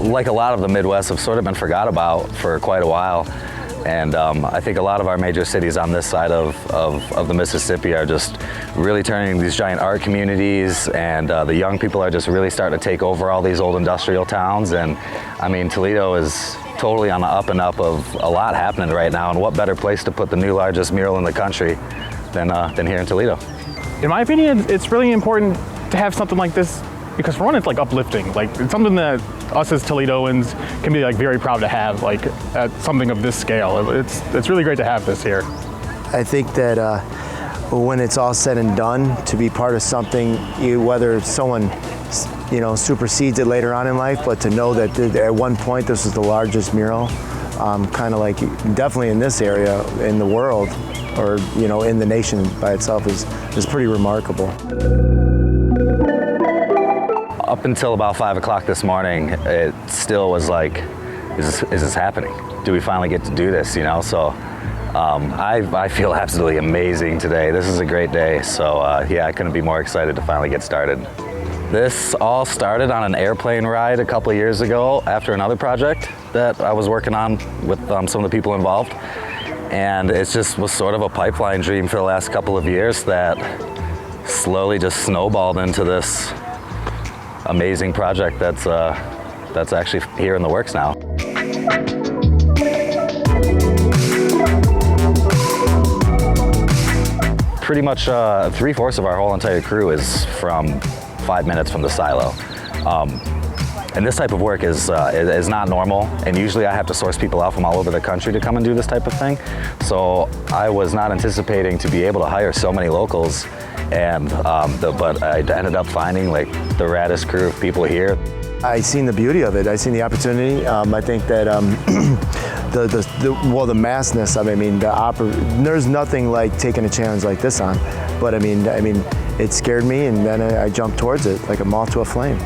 like a lot of the Midwest, have sort of been forgot about for quite a while. And I think a lot of our major cities on this side of the Mississippi are just really turning these giant art communities, and the young people are just really starting to take over all these old industrial towns. And I mean, Toledo is totally on the up and up of a lot happening right now, and what better place to put the new largest mural in the country than here in Toledo. In my opinion, it's really important to have something like this because for one, it's like uplifting. Like it's something that us as Toledoans can be like very proud to have, like at something of this scale. It's really great to have this here. I think that when it's all said and done, to be part of something, whether someone supersedes it later on in life, but to know that at one point this was the largest mural, kind of like definitely in this area in the world, or in the nation by itself, is pretty remarkable. Up until about 5 o'clock this morning, it still was like, is this happening? Do we finally get to do this? So I feel absolutely amazing today. This is a great day. So yeah, I couldn't be more excited to finally get started. This all started on an airplane ride a couple of years ago after another project that I was working on with some of the people involved. And it just was sort of a pipeline dream for the last couple of years that slowly just snowballed into this amazing project that's actually here in the works now. Pretty much 3/4 of our whole entire crew is from 5 minutes from the silo. And this type of work is not normal, and usually I have to source people out from all over the country to come and do this type of thing. So I was not anticipating to be able to hire so many locals, and but I ended up finding like the raddest crew of people here. I seen the beauty of it. I seen the opportunity. I think that the massness of it. I mean, there's nothing like taking a challenge like this on. But I mean, it scared me, and then I jumped towards it like a moth to a flame.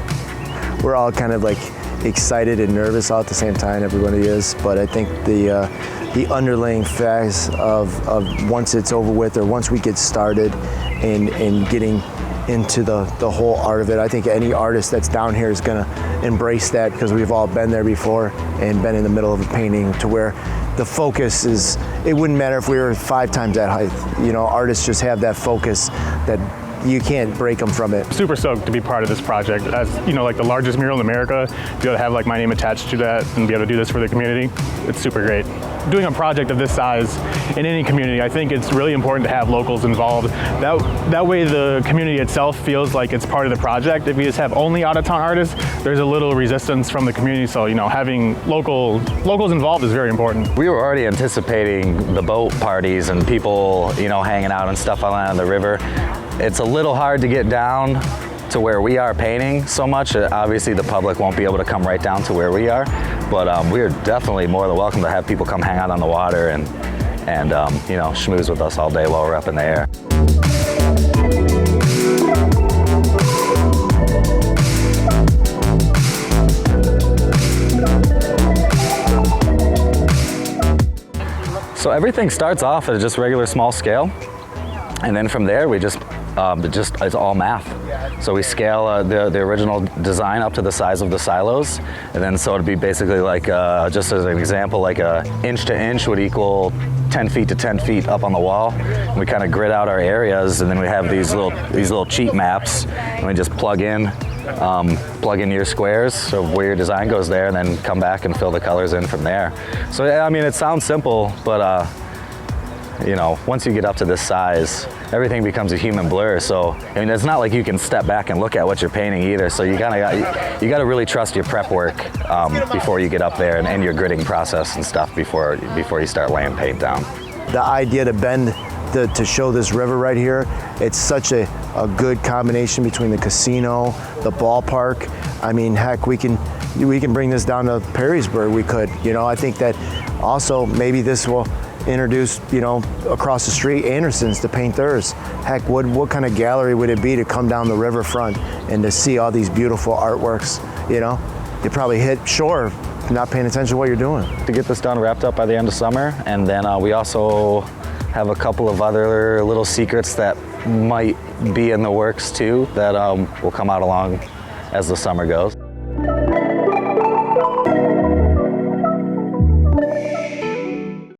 We're all kind of like excited and nervous all at the same time. Everybody is, but I think the underlying facts of once it's over with, or once we get started and getting into the whole art of it, I think any artist that's down here is gonna embrace that, because we've all been there before and been in the middle of a painting to where the focus is, it wouldn't matter if we were 5 times that height. Artists just have that focus that you can't break them from it. Super stoked to be part of this project. As like the largest mural in America, to be able to have like my name attached to that and be able to do this for the community, it's super great. Doing a project of this size in any community, I think it's really important to have locals involved. That way the community itself feels like it's part of the project. If you just have only out-of-town artists, there's a little resistance from the community. So having locals involved is very important. We were already anticipating the boat parties and people hanging out and stuff on the river. It's a little hard to get down to where we are painting so much. Obviously the public won't be able to come right down to where we are, but we are definitely more than welcome to have people come hang out on the water and schmooze with us all day while we're up in the air. So everything starts off at just regular small scale, and then from there we just it's all math. So we scale the original design up to the size of the silos, and then so it'd be basically like just as an example, like a inch to inch would equal 10 feet to 10 feet up on the wall. And we kind of grid out our areas, and then we have these little cheat maps, and we just plug in your squares of where your design goes there, and then come back and fill the colors in from there. So I mean, it sounds simple, but once you get up to this size, everything becomes a human blur. So I mean, it's not like you can step back and look at what you're painting either. So you got to really trust your prep work before you get up there, and your gridding process and stuff before you start laying paint down. The idea to bend to show this river right here, it's such a good combination between the casino, the ballpark. I mean, heck, we can bring this down to Perrysburg. We could, I think that also maybe this will introduce, across the street, Anderson's to paint theirs. Heck, what kind of gallery would it be to come down the riverfront and to see all these beautiful artworks? You probably hit shore not paying attention to what you're doing. To get this done, wrapped up by the end of summer, and then we also have a couple of other little secrets that might be in the works too that will come out along as the summer goes.